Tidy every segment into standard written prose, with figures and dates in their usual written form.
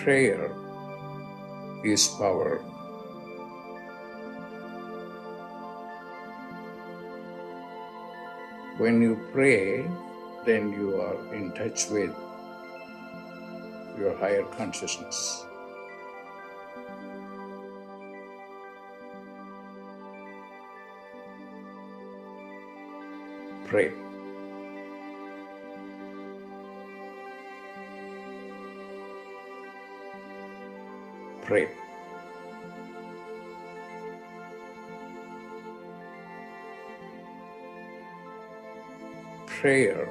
Prayer is power. When you pray, then you are in touch with your higher consciousness. Pray. Pray. Prayer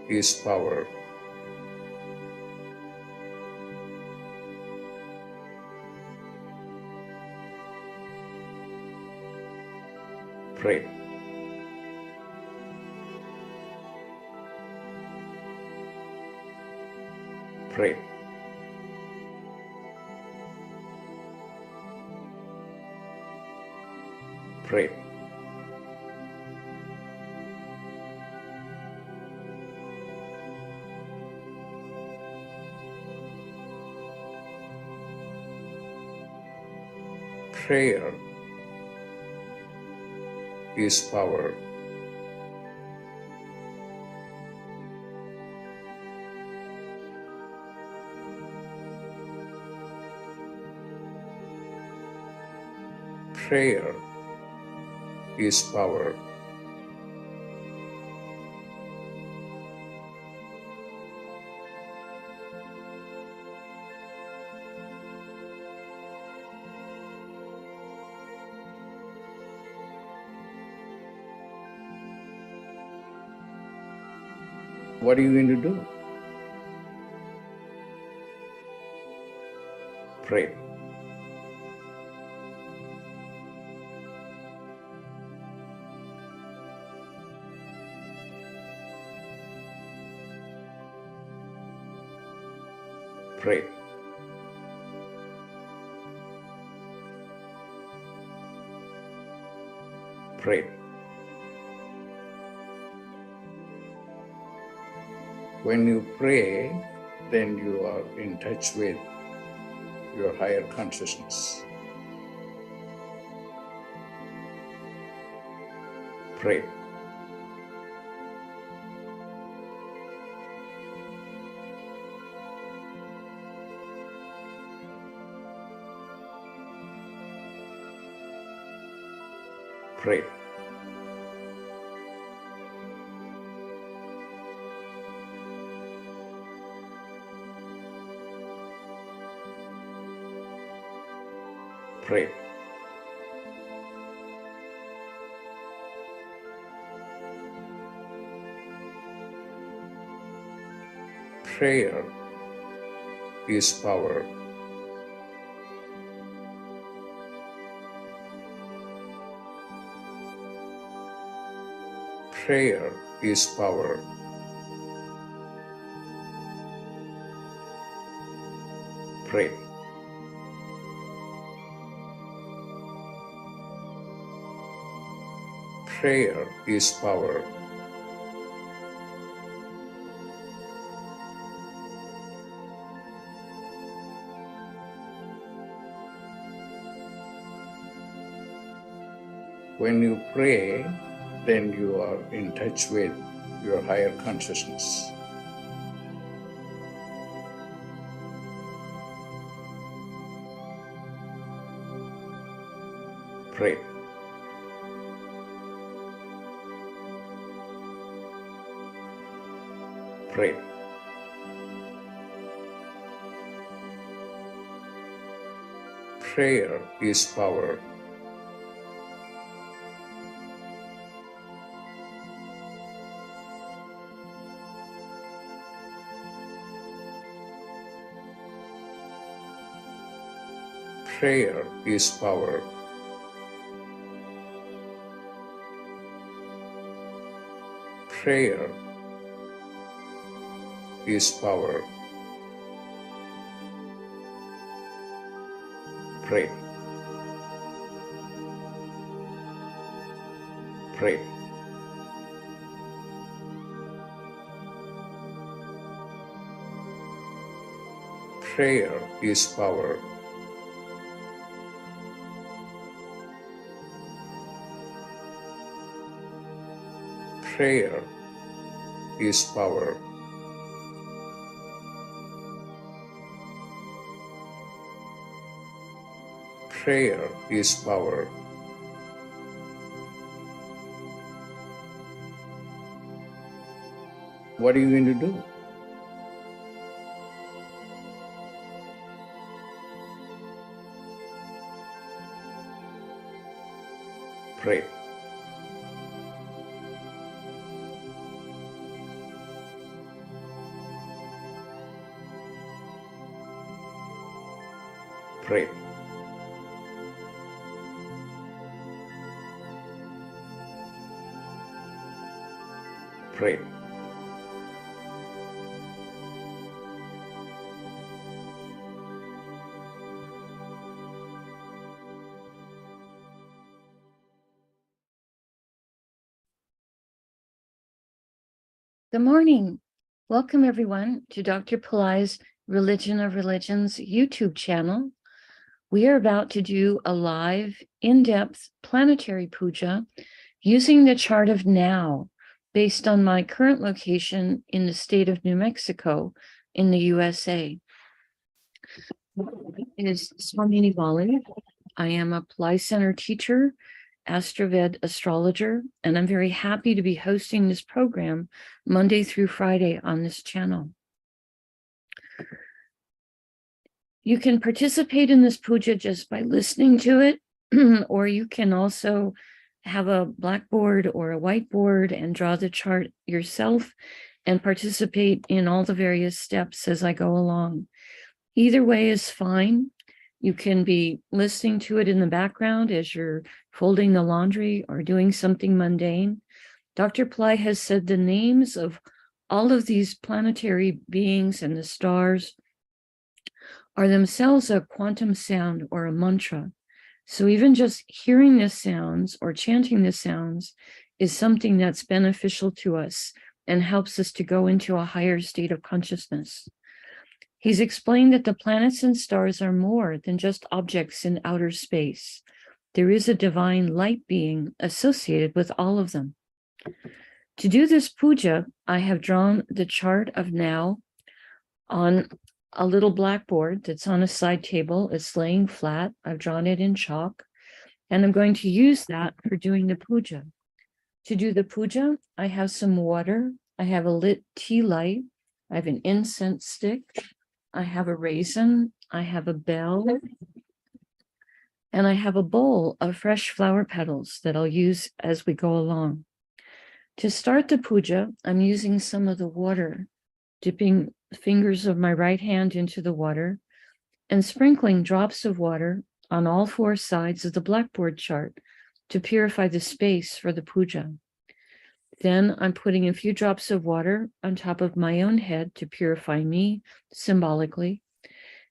is power. Pray. Pray. Pray. Prayer is power. Prayer is power. What are you going to do? Pray. Pray. Pray. When you pray, then you are in touch with your higher consciousness. Pray. Pray. Pray. Prayer is power. Prayer is power. Pray. Prayer is power. When you pray, then you are in touch with your higher consciousness. Pray. Pray. Prayer is power. Prayer is power. Prayer is power. Pray. Pray. Prayer is power. Prayer is power. Prayer is power. What are you going to do? Pray. Pray. Pray. Good morning. Welcome, everyone, to Dr. Pillai's Religion of Religions YouTube channel. We are about to do a live, in-depth planetary puja using the chart of now, based on my current location in the state of New Mexico in the USA. It is Swamini Valli. I am a Pillai Center teacher, AstroVed astrologer, and I'm very happy to be hosting this program Monday through Friday on this channel. You can participate in this puja just by listening to it, or you can also have a blackboard or a whiteboard and draw the chart yourself and participate in all the various steps as I go along. Either way is fine. You can be listening to it in the background as you're folding the laundry or doing something mundane. Dr. Pillai has said the names of all of these planetary beings and the stars are themselves a quantum sound or a mantra. So even just hearing the sounds or chanting the sounds is something that's beneficial to us and helps us to go into a higher state of consciousness. He's explained that the planets and stars are more than just objects in outer space. There is a divine light being associated with all of them. To do this puja, I have drawn the chart of now on a little blackboard that's on a side table. It's laying flat. I've drawn it in chalk, and I'm going to use that for doing the puja. To do the puja, I have some water. I have a lit tea light. I have an incense stick. I have a raisin, I have a bell, and I have a bowl of fresh flower petals that I'll use as we go along. To start the puja, I'm using some of the water, dipping fingers of my right hand into the water and sprinkling drops of water on all four sides of the blackboard chart to purify the space for the puja. Then I'm putting a few drops of water on top of my own head to purify me symbolically.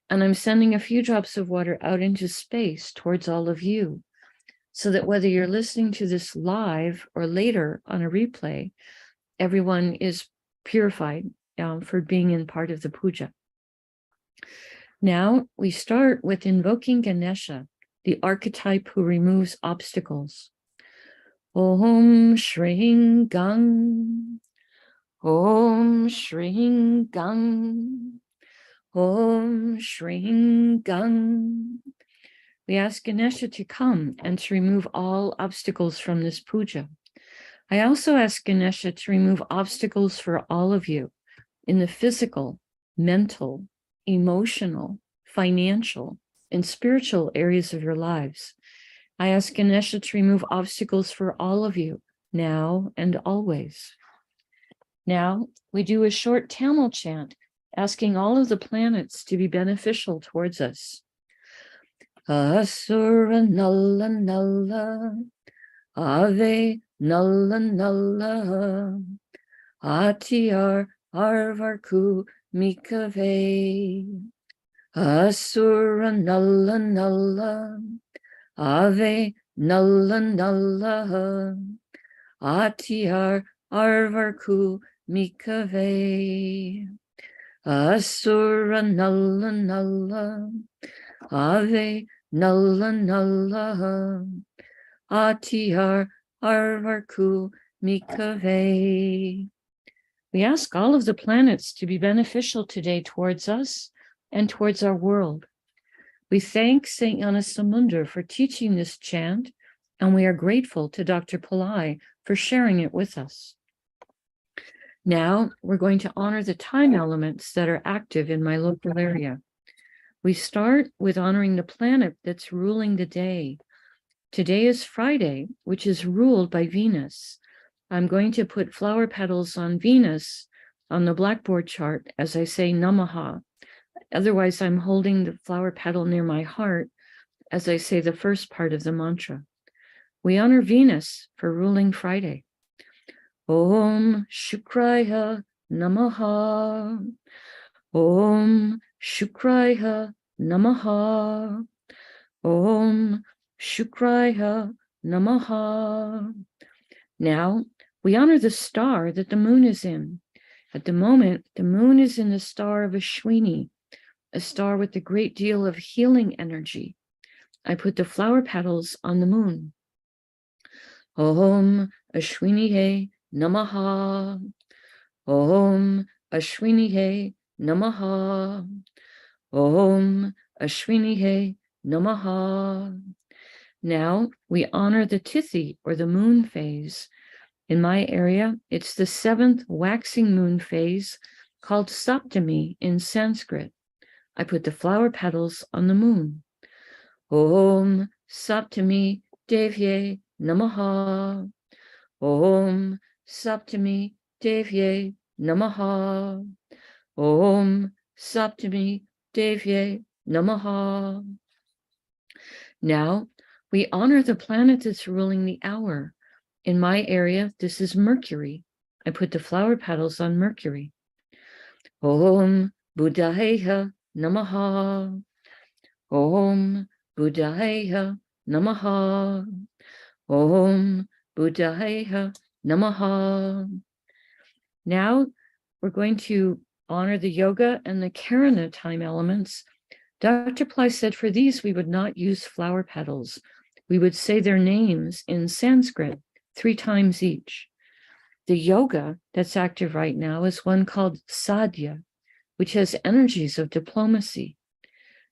And I'm sending a few drops of water out into space towards all of you, so that whether you're listening to this live or later on a replay, everyone is purified for being in part of the puja. Now we start with invoking Ganesha, the archetype who removes obstacles. Om Shring Gang, Om Shring Gang, Om Shring Gang. We ask Ganesha to come and to remove all obstacles from this puja. I also ask Ganesha to remove obstacles for all of you in the physical, mental, emotional, financial, and spiritual areas of your lives. I ask Ganesha to remove obstacles for all of you, now and always. Now, we do a short Tamil chant, asking all of the planets to be beneficial towards us. Asura Nalla Nalla, Ave Nalla Nalla, Atiyar Arvarku Mikave. Asura Nalla Nalla, Ave Nalla Nalla, Atiyar Arvarku Mikave. Asura Nalla Nalla, Ave Nalla Nalla, Atiyar Arvarku Mikave. We ask all of the planets to be beneficial today towards us and towards our world. We thank Saint Yanasamundar for teaching this chant, and we are grateful to Dr. Pillai for sharing it with us. Now we're going to honor the time elements that are active in my local area. We start with honoring the planet that's ruling the day. Today is Friday, which is ruled by Venus. I'm going to put flower petals on Venus on the blackboard chart as I say Namaha. Otherwise, I'm holding the flower petal near my heart as I say the first part of the mantra. We honor Venus for ruling Friday. Om Shukraya Namaha. Om Shukraya Namaha. Om Shukraya Namaha. Now, we honor the star that the moon is in. At the moment, the moon is in the star of Ashwini, a star with a great deal of healing energy. I put the flower petals on the moon. Om Ashwini Namaha. Om Ashwini Namaha. Om Ashwini Namaha. Now we honor the Tithi, or the moon phase. In my area, it's the 7th waxing moon phase called Saptami in Sanskrit. I put the flower petals on the moon. Om Saptami Devye Namaha. Om Saptami Devye Namaha. Om Saptami Devye Namaha. Now, we honor the planet that's ruling the hour. In my area, this is Mercury. I put the flower petals on Mercury. Om Buddhaya Namaha. Om Buddhaya Namaha. Om Buddhaya Namaha. Now we're going to honor the yoga and the Karana time elements. Dr. Pillai said for these we would not use flower petals. We would say their names in Sanskrit 3 times each. The yoga that's active right now is one called Sadhya, which has energies of diplomacy.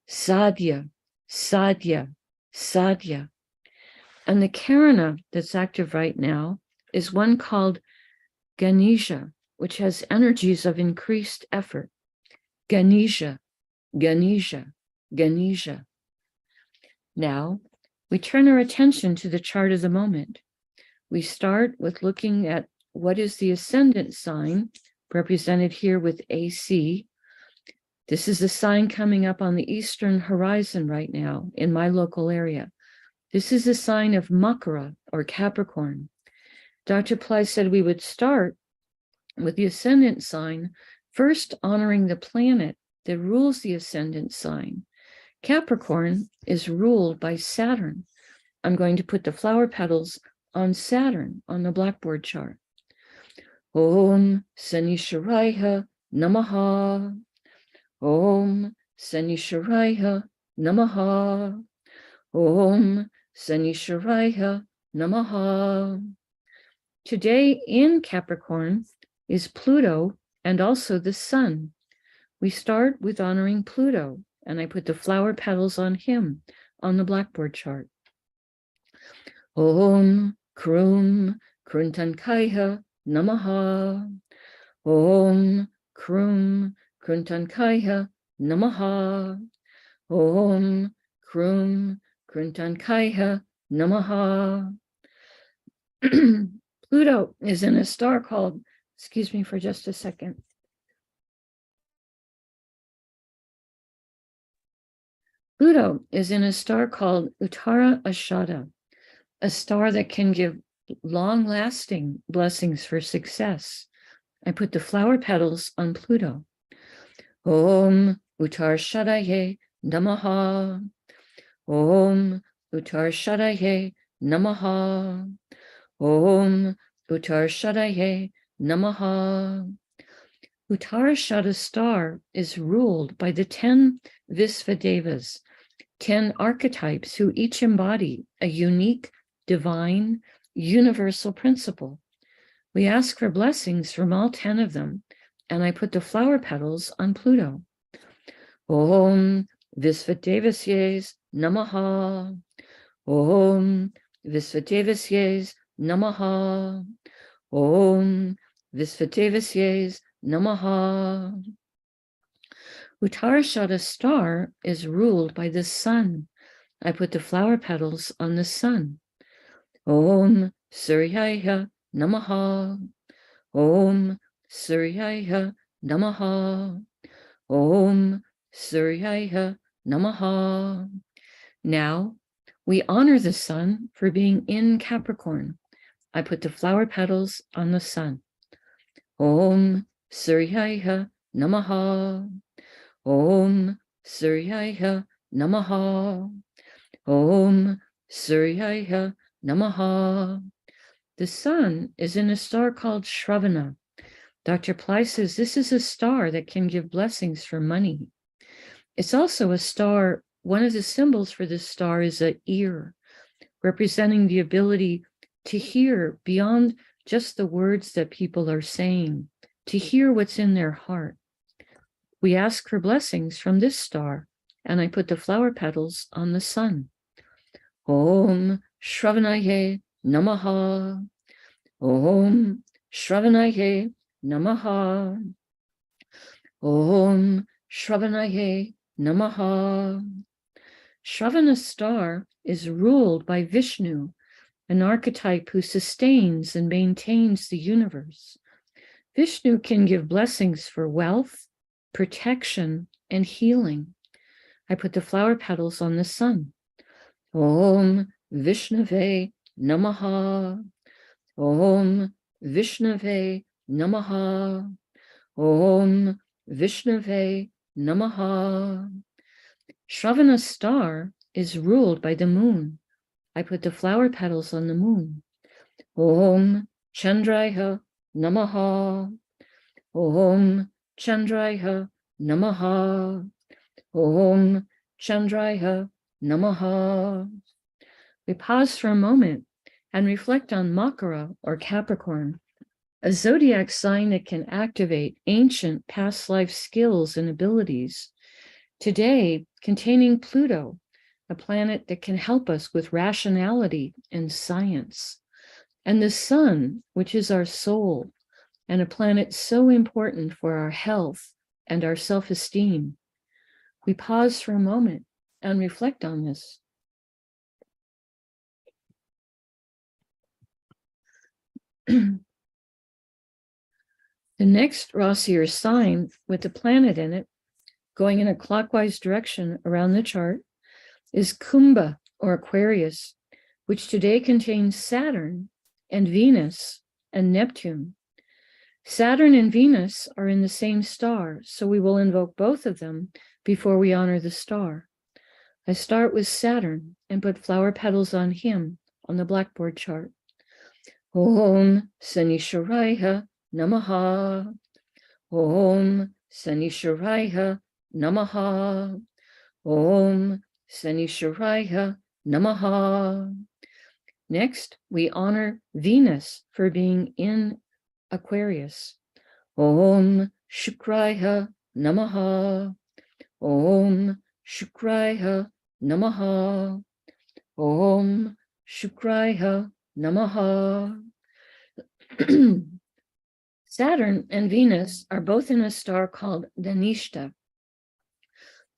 Sadhya, Sadhya, Sadhya. And the Karana that's active right now is one called Ganesha, which has energies of increased effort. Ganesha, Ganesha, Ganesha. Now, we turn our attention to the chart of the moment. We start with looking at what is the ascendant sign, represented here with AC. This is the sign coming up on the eastern horizon right now in my local area. This is a sign of Makara, or Capricorn. Dr. Pillai said we would start with the ascendant sign, first honoring the planet that rules the ascendant sign. Capricorn is ruled by Saturn. I'm going to put the flower petals on Saturn on the blackboard chart. Om Sanisharaya Namaha. Om Sanisharaya Namaha. Om Sanisharaya Namaha. Today in Capricorn is Pluto and also the Sun. We start with honoring Pluto, and I put the flower petals on him on the blackboard chart. Om Krum Kruntankaya Namaha. Om Krum Kruntankaya Namaha. Om Krum Kruntankaya Namaha. Pluto is in a star called, excuse me for just a second. Pluto is in a star called Uttara Ashada, a star that can give long-lasting blessings for success. I put the flower petals on Pluto. Om Uttar Shadaye Namaha. Om Uttar Shadaye Namaha. Om Uttar Shadaye Namaha. Uttarashada star is ruled by the 10 Visvadevas, 10 archetypes who each embody a unique, divine, universal principle. We ask for blessings from all 10 of them, and I put the flower petals on Pluto. Om Visvadevasyes Namaha. Om Visvadevasyes Namaha. Om Visvadevasyes Namaha. Uttarashada star is ruled by the sun. I put the flower petals on the sun. Om Suryaya Namaha. Om Suryaya Namaha. Om Suryaya Namaha. Now we honor the sun for being in Capricorn. I put the flower petals on the sun. Om Suryaya Namaha. Om Suryaya Namaha. Om Suryaya Namaha. The sun is in a star called Shravana. Dr. Pillai says this is a star that can give blessings for money. It's also a star, one of the symbols for this star is an ear, representing the ability to hear beyond just the words that people are saying, to hear what's in their heart. We ask for blessings from this star, and I put the flower petals on the sun. Om Shravanaye Namaha. Om Shravanaye Namaha. Om Shravanaye Namaha. Shravana star is ruled by Vishnu, an archetype who sustains and maintains the universe. Vishnu can give blessings for wealth, protection, and healing. I put the flower petals on the sun. Om Vishnave Namaha. Om Vishnave Namaha. Om Vishnave Namaha. Shravana star is ruled by the moon. I put the flower petals on the moon. Om Chandraya Namaha. Om Chandraya Namaha. Om Chandraya Namaha. We pause for a moment and reflect on Makara or Capricorn, a zodiac sign that can activate ancient past life skills and abilities. Today, containing Pluto, a planet that can help us with rationality and science, and the sun, which is our soul, and a planet so important for our health and our self-esteem. We pause for a moment and reflect on this. The next Rasi or sign with the planet in it, going in a clockwise direction around the chart, is Kumbha or Aquarius, which today contains Saturn and Venus and Neptune. Saturn and Venus are in the same star, so we will invoke both of them before we honor the star. I start with Saturn and put flower petals on him on the blackboard chart. Om Sanisharaya Namaha. Om Sanisharaya Namaha. Om Sanisharaya Namaha. Next, we honor Venus for being in Aquarius. Om Shukraya Namaha. Om Shukraya Namaha. Om Shukraya Namaha. Saturn and Venus are both in a star called Dhanishta.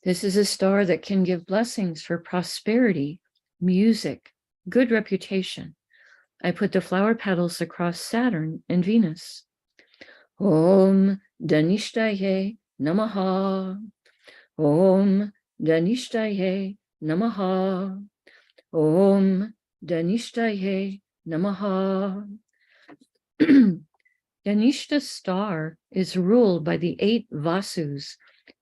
This is a star that can give blessings for prosperity, music, good reputation. I put the flower petals across Saturn and Venus. Om Dhanishtaye Namaha. Om Dhanishtaye Namaha. Om Dhanishtaye Namaha. Dhanishta star is ruled by the 8 Vasus,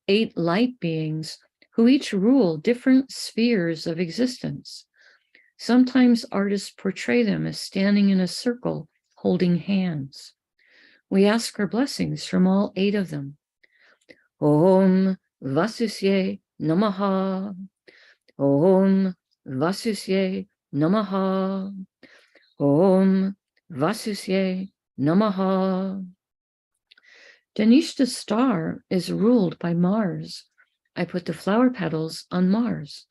8 light beings, who each rule different spheres of existence. Sometimes artists portray them as standing in a circle, holding hands. We ask for blessings from all 8 of them. Om Vasusye Namaha. Om Vasusye Namaha. Om Vasusye Namaha. Danishta's star is ruled by Mars. I put the flower petals on Mars.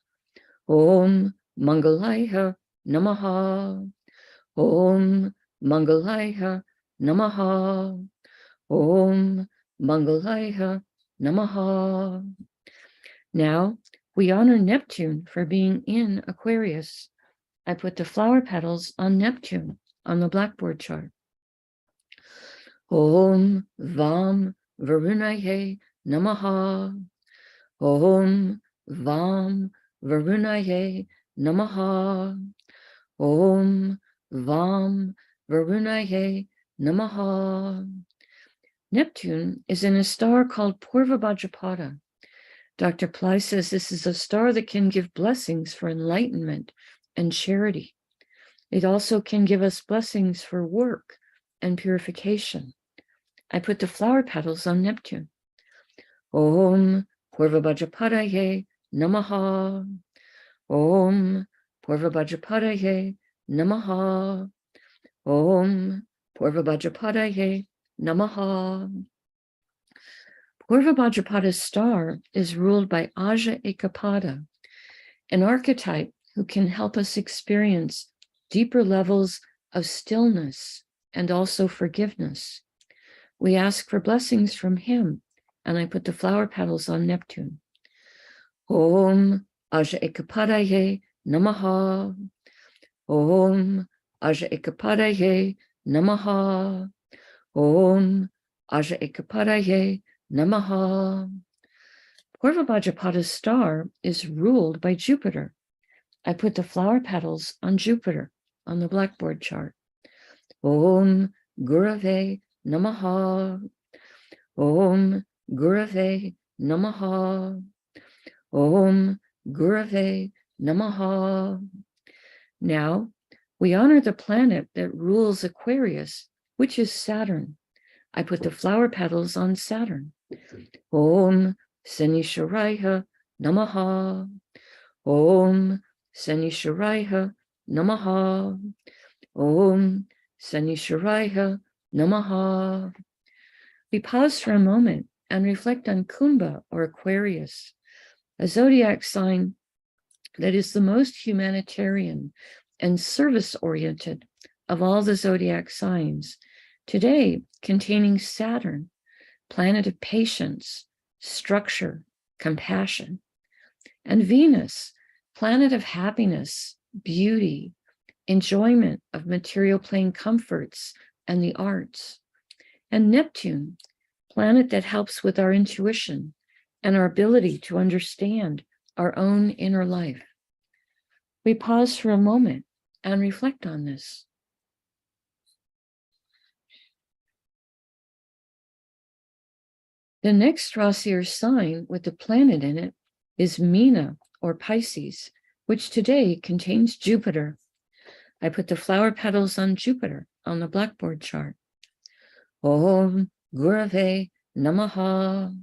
Om Mangalaya Namaha. Om Mangalaya Namaha. Om Mangalaya Namaha. Now we honor Neptune for being in Aquarius. I put the flower petals on Neptune on the blackboard chart. Om Vam Varunaye Namaha. Om Vam Varunaye Namaha. Om Vam Varunaye Namaha. Neptune is in a star called Purva Bhadrapada. Dr. Pillai says this is a star that can give blessings for enlightenment and charity. It also can give us blessings for work and purification. I put the flower petals on Neptune. Om Purva Bhadrapadaye Namaha. Om Purva Bhadrapadaye Namaha. Om Purva Bhadrapadaye Namaha. Purva Bhadrapada's star is ruled by Aja Ekapada, an archetype who can help us experience deeper levels of stillness and also forgiveness. We ask for blessings from him, and I put the flower petals on Neptune. Om Aja Ekapadaye Namaha. Om Aja Ekapadaye Namaha. Om Aja Ekapadaye Namaha. Purva Bhadrapada's star is ruled by Jupiter. I put the flower petals on Jupiter on the blackboard chart. Om Gurave Namaha. Om Gurave Namaha. Om Gurave Namaha. Now, we honor the planet that rules Aquarius, which is Saturn. I put the flower petals on Saturn. Om Sanisharaya Namaha. Om Sanisharaya Namaha. Om Sanisharaya Namaha. We pause for a moment and reflect on Kumbha or Aquarius, a zodiac sign that is the most humanitarian and service-oriented of all the zodiac signs, today containing Saturn, planet of patience, structure, compassion, and Venus, planet of happiness, beauty, enjoyment of material plane comforts and the arts, and Neptune, planet that helps with our intuition and our ability to understand our own inner life. We pause for a moment and reflect on this. The next Rasi or sign with the planet in it is Meena or Pisces, which today contains Jupiter. I put the flower petals on Jupiter on the blackboard chart. Om Gurave Namaha.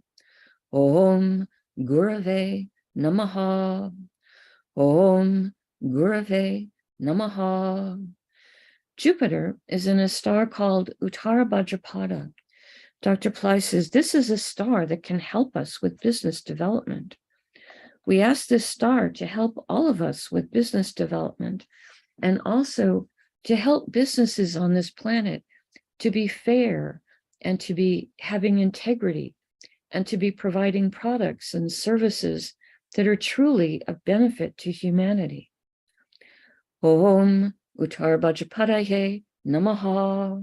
Om Gurave Namaha. Om Gurave Namaha. Jupiter is in a star called Uttara Bhadrapada. Dr. Pillai says this is a star that can help us with business development. We ask this star to help all of us with business development and also to help businesses on this planet to be fair and to be having integrity and to be providing products and services that are truly of benefit to humanity. Om Uttara Bhadrapadaye Namaha.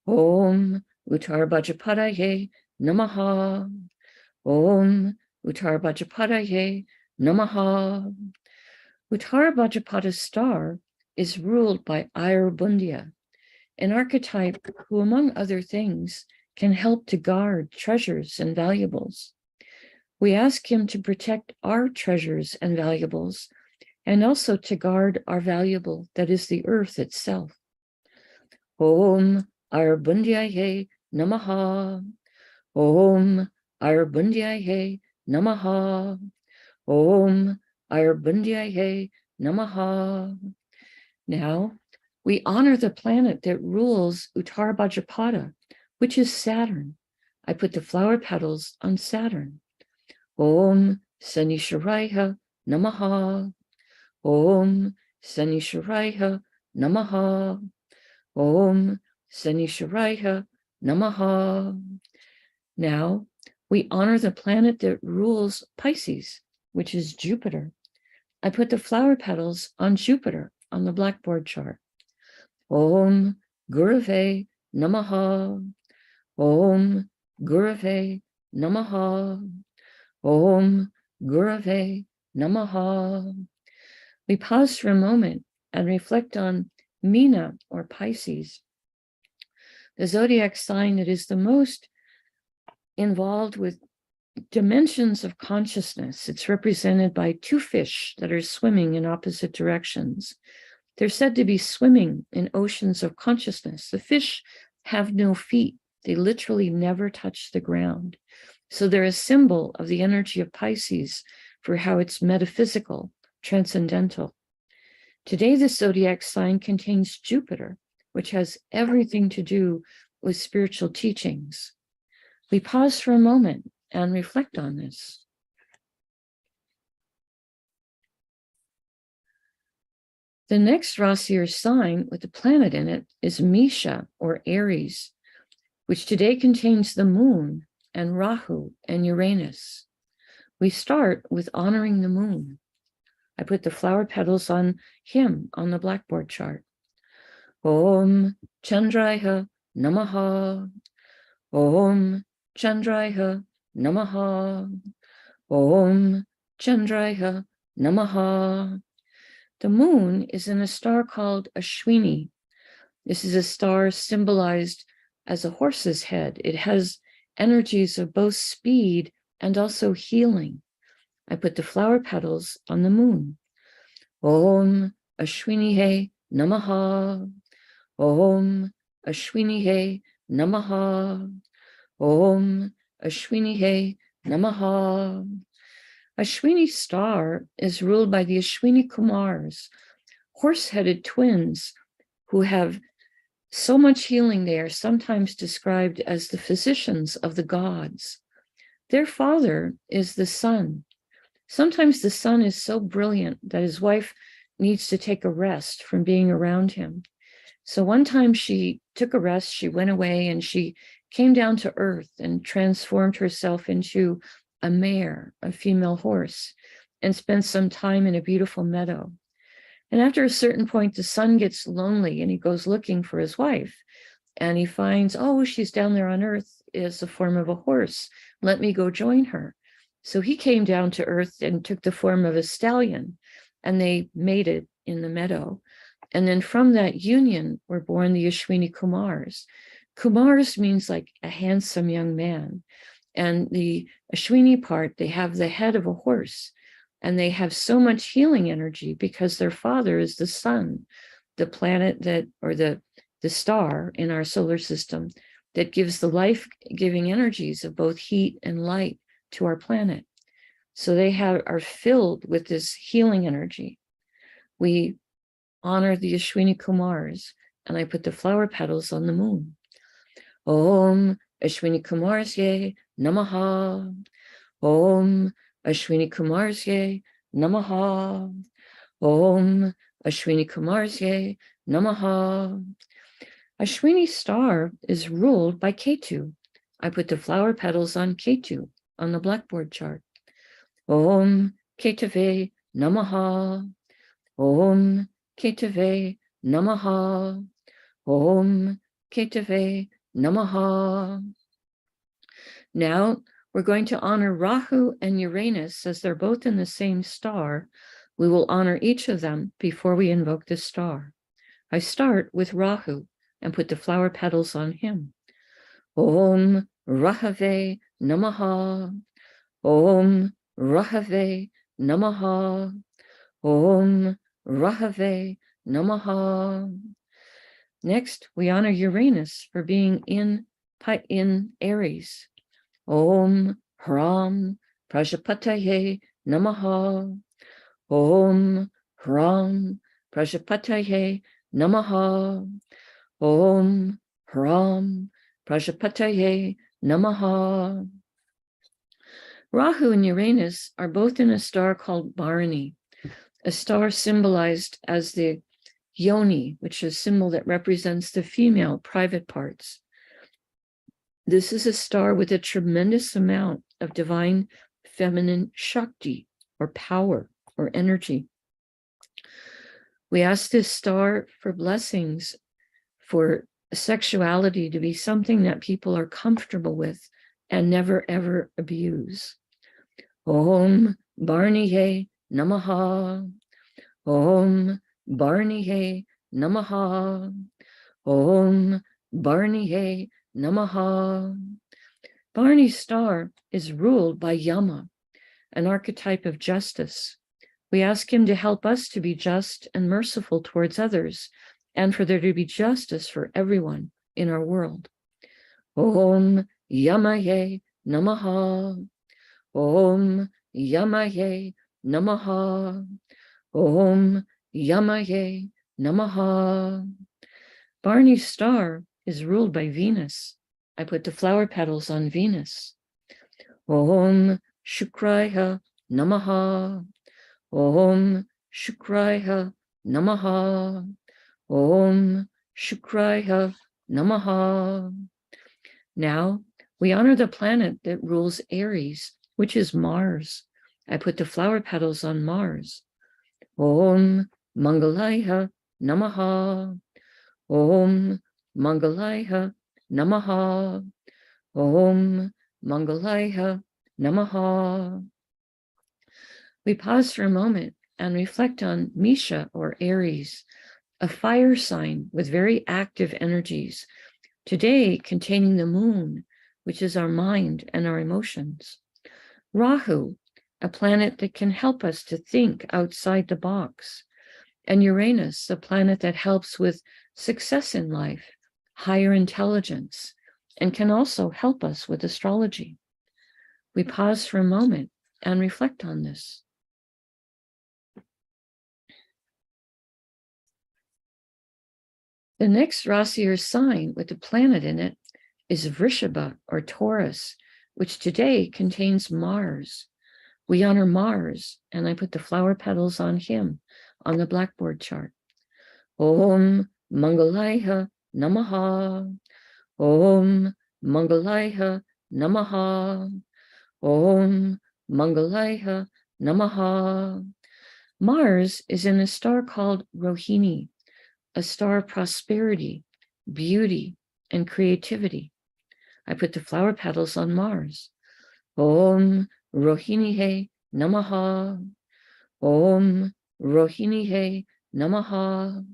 Om Uttara Bhadrapadaye Namaha. Om Uttara Bhadrapadaye Namaha. Uttara Bhadrapada's star is ruled by Ayurbundya, an archetype who, among other things, can help to guard treasures and valuables. We ask him to protect our treasures and valuables, and also to guard our valuable, that is the earth itself. Om Ayurbundyaye Namaha. Om Ayurbundyaya Namaha. Om Ayurbundyaya Namaha. Now, we honor the planet that rules Uttara Bhadrapada, which is Saturn. I put the flower petals on Saturn. Om Sanisharaya Namaha. Om Sanisharaya Namaha. Om Sanisharaya Namaha. Now, we honor the planet that rules Pisces, which is Jupiter. I put the flower petals on Jupiter on the blackboard chart. Om Gurave Namaha. Om Gurave Namaha. Om Gurave Namaha. We pause for a moment and reflect on Meena, or Pisces, the zodiac sign that is the most involved with dimensions of consciousness. It's represented by two fish that are swimming in opposite directions. They're said to be swimming in oceans of consciousness. The fish have no feet. They literally never touch the ground. So they're a symbol of the energy of Pisces for how it's metaphysical, transcendental. Today, the zodiac sign contains Jupiter, which has everything to do with spiritual teachings. We pause for a moment and reflect on this. The next Rasi, or sign with the planet in it, is Mesha, or Aries, which today contains the moon and Rahu and Uranus. We start with honoring the moon. I put the flower petals on him on the blackboard chart. Om Chandraya Namaha. Om Chandraya Namaha. Om Chandraya Namaha. The moon is in a star called Ashwini. This is a star symbolized as a horse's head. It has energies of both speed and also healing. I put the flower petals on the moon. Om Ashwini Namaha. Om Ashwini Namaha. Om Ashwini Namaha. Ashwini star is ruled by the Ashwini Kumars, horse-headed twins who have so much healing. They are sometimes described as the physicians of the gods. Their father is the sun. Sometimes the sun is so brilliant that his wife needs to take a rest from being around him. So one time she took a rest, she went away, and she came down to earth and transformed herself into a mare, a female horse, and spent some time in a beautiful meadow. And after a certain point, the son gets lonely and he goes looking for his wife. And he finds, oh, she's down there on earth as the form of a horse. Let me go join her. So he came down to earth and took the form of a stallion, and they mated in the meadow. And then from that union were born the Ashwini Kumars. Kumars means like a handsome young man. And the Ashwini part, they have the head of a horse, and they have so much healing energy because their father is the sun, the planet that, or the star in our solar system that gives the life-giving energies of both heat and light to our planet. So they are filled with this healing energy. We honor the Ashwini Kumars, and I put the flower petals on the moon. Om Ashwini Kumarsye Namaha. Om Ashwini Kumarsye Namaha. Om Ashwini Kumarsye Namaha. Ashwini star is ruled by Ketu. I put the flower petals on Ketu on the blackboard chart. Om Ketave Namaha. Om Ketave Namaha. Om Ketave Namaha. Now we're going to honor Rahu and Uranus, as they're both in the same star. We will honor each of them before we invoke the star. I start with Rahu and put the flower petals on him. Om Rahave Namaha. Om Rahave Namaha. Om Rahave Namaha. Next, we honor Uranus for being in in Aries. Om Hram Prajapataye Namaha. Om Hram Prajapataye Namaha. Om Hram Prajapataye Namaha. Rahu and Uranus are both in a star called Bharani, a star symbolized as the yoni, which is a symbol that represents the female private parts. This is a star with a tremendous amount of divine feminine Shakti, or power, or energy. We ask this star for blessings for sexuality to be something that people are comfortable with and never ever abuse. Om Bharaniye Namaha. Om Bharaniye Namaha. Om Bharaniye Namaha. Bharani's star is ruled by Yama, an archetype of justice. We ask him to help us to be just and merciful towards others, and for there to be justice for everyone in our world. Om Yamaye Namaha. Om Yamaye Namaha. Om Yamaye Namaha. Bharani's star is ruled by Venus. I put the flower petals on Venus. Om Shukraya Namaha. Om Shukraya Namaha. Om Shukraya Namaha. Now we honor the planet that rules Aries, which is Mars. I put the flower petals on Mars. Om Mangalaya Namaha. Om Mangalaya Namaha. Om Mangalaya Namaha. We pause for a moment and reflect on Misha, or Aries, a fire sign with very active energies, today containing the moon, which is our mind and our emotions. Rahu, a planet that can help us to think outside the box. And Uranus, a planet that helps with success in life, higher intelligence, and can also help us with astrology. We pause for a moment and reflect on this. The next Rasi, or sign with the planet in it, is Vrishabha, or Taurus, which today contains Mars. We honor Mars, and I put the flower petals on him on the blackboard chart. Om Mangalaya Namaha. Om Mangalaya Namaha. Om Mangalaya Namaha. Mars is in a star called Rohini, a star of prosperity, beauty, and creativity. I put the flower petals on Mars. Om Rohinihe Namaha. Om Rohinihe Namaha.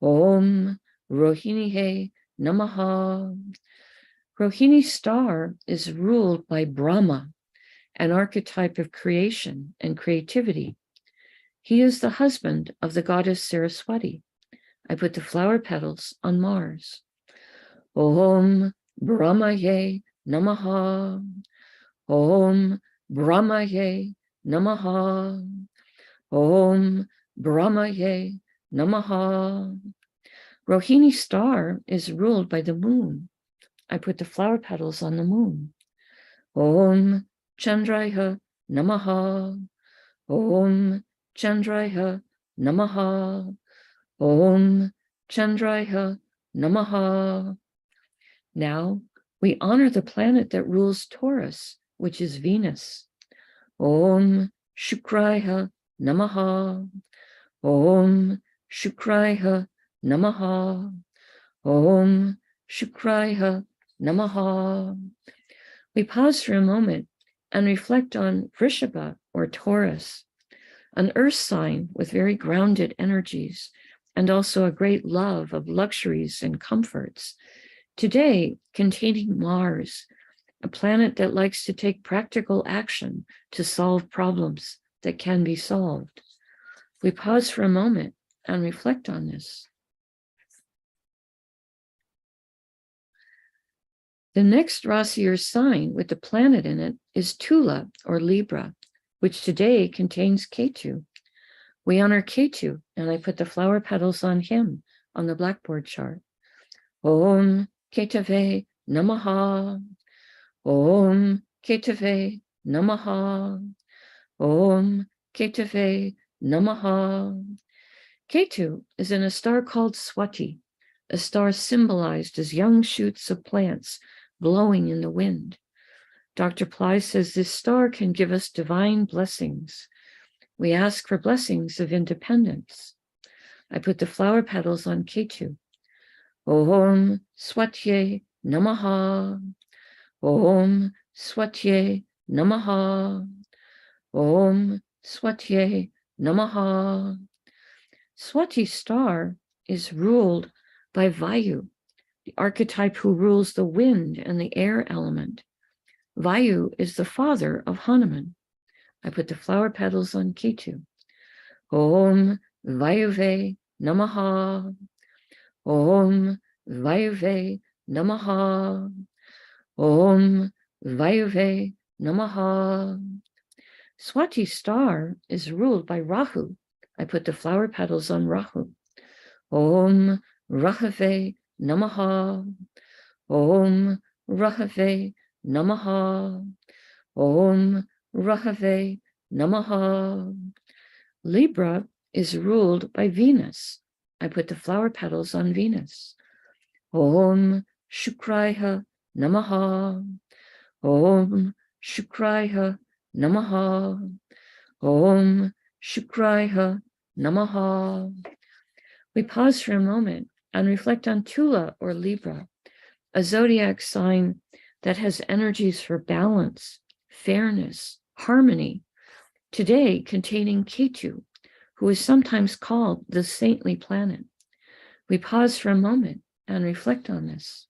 Om Rohinihe Namaha. Rohini's star is ruled by Brahma, an archetype of creation and creativity. He is the husband of the goddess Saraswati. I put the flower petals on Mars. Om Brahmaye Namaha. Om Brahmaye Namaha. Om Brahmaye Namaha. Rohini's star is ruled by the moon. I put the flower petals on the moon. Om Chandraya Namaha. Om Chandraya Namaha. Om Chandraya Namaha. Now we honor the planet that rules Taurus, which is Venus. Om Shukraya Namaha. Om Shukraya Namaha. Om Shukraya Namaha. We pause for a moment and reflect on Vrishabha, or Taurus, an earth sign with very grounded energies, and also a great love of luxuries and comforts. Today, containing Mars, a planet that likes to take practical action to solve problems that can be solved. We pause for a moment and reflect on this. The next Rasi or sign with the planet in it is Tula or Libra, which today contains Ketu. We honor Ketu, and I put the flower petals on him on the blackboard chart. Om Ketave Namaha. Om Ketave Namaha. Om Ketave Namaha. Ketu is in a star called Swati, a star symbolized as young shoots of plants blowing in the wind. Dr. Pillai says this star can give us divine blessings. We ask for blessings of independence. I put the flower petals on Ketu. Om Swatye Namaha. Om Swatye Namaha. Om Swatye Namaha. Swati star is ruled by Vayu, the archetype who rules the wind and the air element. Vayu is the father of Hanuman. I put the flower petals on Ketu. Om Vayuve Namaha. Om Vayuve Namaha. Om Vayuve Namaha. Swati star is ruled by Rahu. I put the flower petals on Rahu. Om Rahave Namaha. Om Rahave Namaha. Om Rahave Namaha. Libra is ruled by Venus. I put the flower petals on Venus. Om Shukraiha Namaha. Om Shukraiha Namaha. Om Shukraiha Namaha. We pause for a moment and reflect on Tula or Libra, a zodiac sign that has energies for balance, fairness, harmony, today containing Ketu, who is sometimes called the saintly planet. We pause for a moment and reflect on this.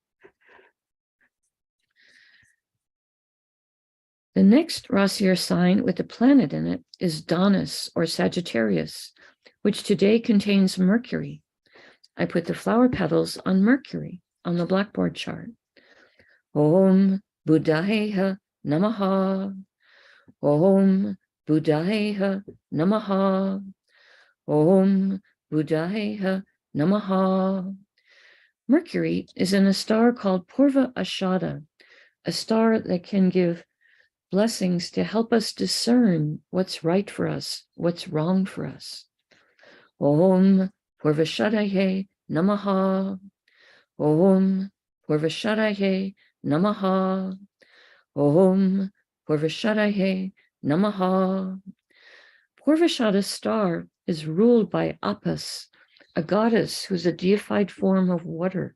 The next Rasi or sign with a planet in it is Donus or Sagittarius, which today contains Mercury. I put the flower petals on Mercury on the blackboard chart. Om Buddhayeha Namaha. Om Buddhayeha Namaha. Om Buddhayeha Namaha. Mercury is in a star called Purva Ashada, a star that can give blessings to help us discern what's right for us, what's wrong for us. Om Purvashadaye Namaha. Om Purvashadaye Namaha. Om Purvashadaye Namaha. Purvashada star is ruled by Apas, a goddess who's a deified form of water.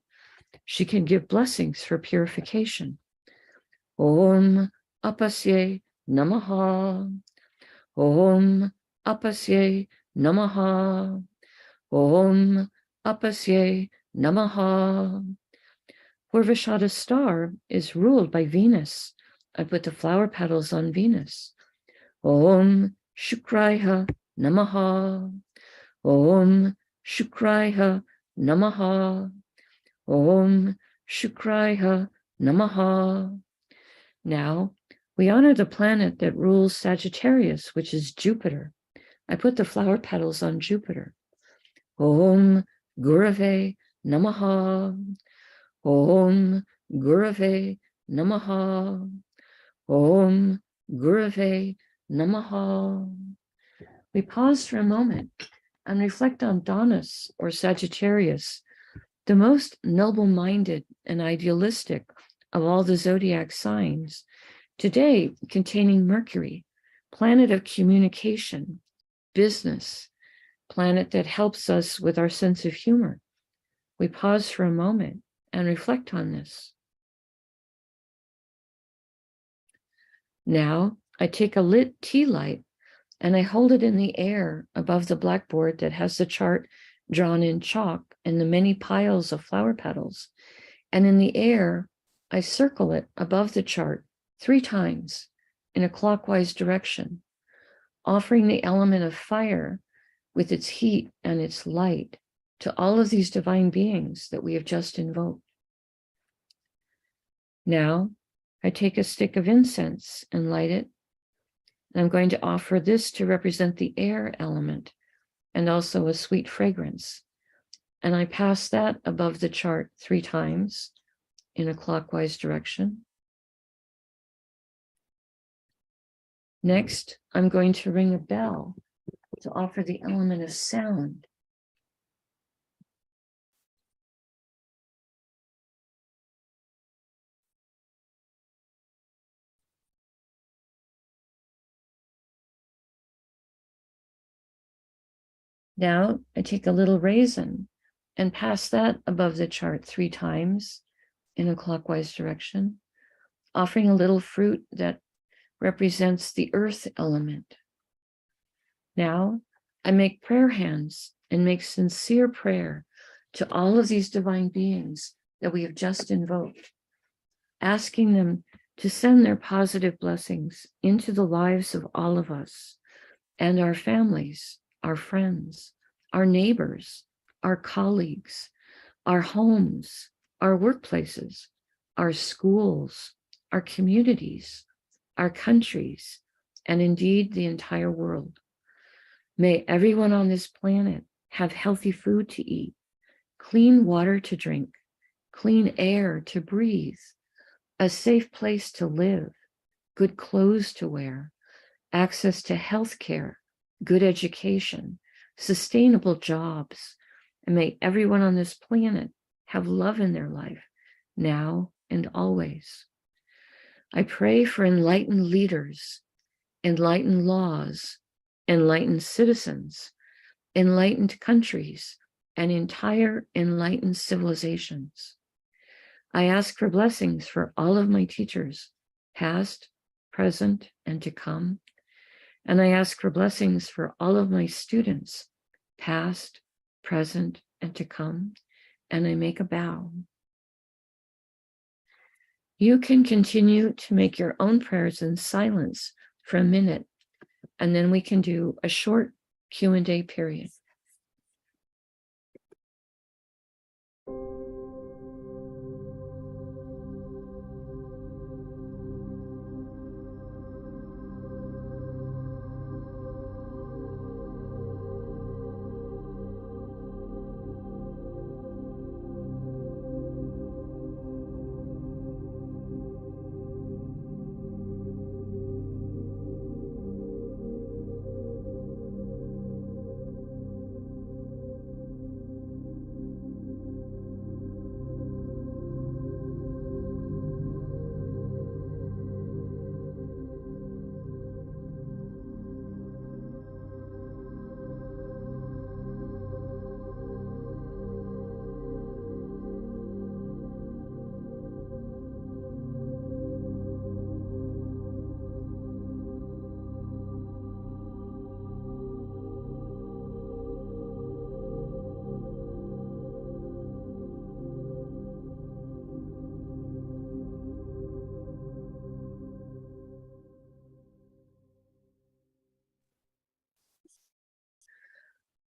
She can give blessings for purification. Om Apasye Namaha. Om Apasye Namaha. Om Apasye Namaha. Purvashada star is ruled by Venus. I put the flower petals on Venus. Om Shukraiha Namaha. Om Shukraiha Namaha. Om Shukraiha Namaha. Now, we honor the planet that rules Sagittarius, which is Jupiter. I put the flower petals on Jupiter. Om Gurave Namaha. Om Gurave Namaha. Om Gurave Namaha. We pause for a moment and reflect on Donus or Sagittarius, the most noble-minded and idealistic of all the zodiac signs, today containing Mercury, planet of communication, business, planet that helps us with our sense of humor. We pause for a moment and reflect on this. Now, I take a lit tea light and I hold it in the air above the blackboard that has the chart drawn in chalk and the many piles of flower petals. And in the air, I circle it above the chart 3 times in a clockwise direction, offering the element of fire with its heat and its light to all of these divine beings that we have just invoked. Now, I take a stick of incense and light it. And I'm going to offer this to represent the air element and also a sweet fragrance. And I pass that above the chart 3 times in a clockwise direction. Next, I'm going to ring a bell to offer the element of sound. Now I take a little raisin and pass that above the chart 3 times in a clockwise direction, offering a little fruit that represents the earth element. Now I make prayer hands and make sincere prayer to all of these divine beings that we have just invoked, asking them to send their positive blessings into the lives of all of us and our families, our friends, our neighbors, our colleagues, our homes, our workplaces, our schools, our communities, our countries, and indeed the entire world. May everyone on this planet have healthy food to eat, clean water to drink, clean air to breathe, a safe place to live, good clothes to wear, access to health care, good education, sustainable jobs, and may everyone on this planet have love in their life, now and always. I pray for enlightened leaders, enlightened laws, enlightened citizens, enlightened countries, and entire enlightened civilizations. I ask for blessings for all of my teachers, past, present, and to come. And I ask for blessings for all of my students, past, present, and to come. And I make a bow. You can continue to make your own prayers in silence for a minute, and then we can do a short Q&A period.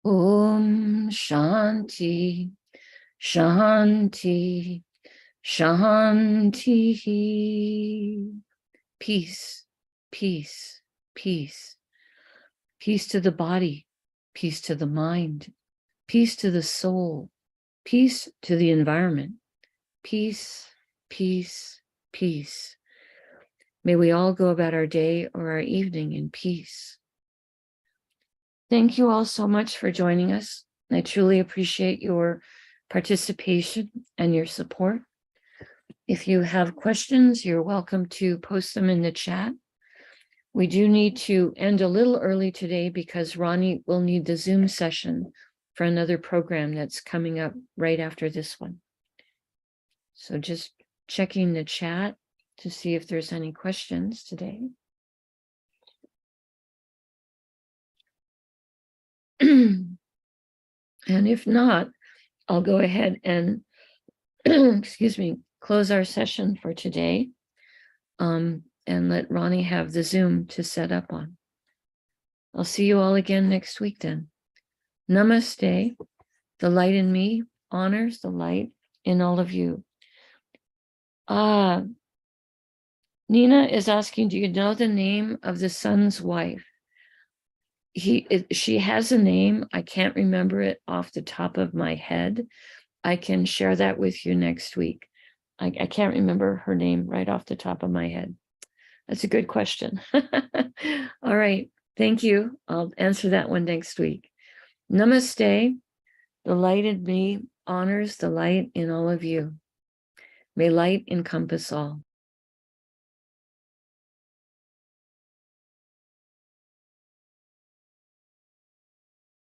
Om Shanti, Shanti, Shanti. Peace, peace, peace. Peace to the body, peace to the mind, peace to the soul, peace to the environment. Peace, peace, peace. May we all go about our day or our evening in peace. Thank you all so much for joining us. I truly appreciate your participation and your support. If you have questions, you're welcome to post them in the chat. We do need to end a little early today because Ronnie will need the Zoom session for another program that's coming up right after this one. So just checking the chat to see if there's any questions today. And if not, I'll go ahead and, excuse me, close our session for today and let Ronnie have the Zoom to set up on. I'll see you all again next week then. Namaste. The light in me honors the light in all of you. Nina is asking, do you know the name of the son's wife? She has a name. I can't remember it off the top of my head. I can share that with you next week. I can't remember her name right off the top of my head. That's a good question. All right. Thank you. I'll answer that one next week. Namaste. The light in me honors the light in all of you. May light encompass all.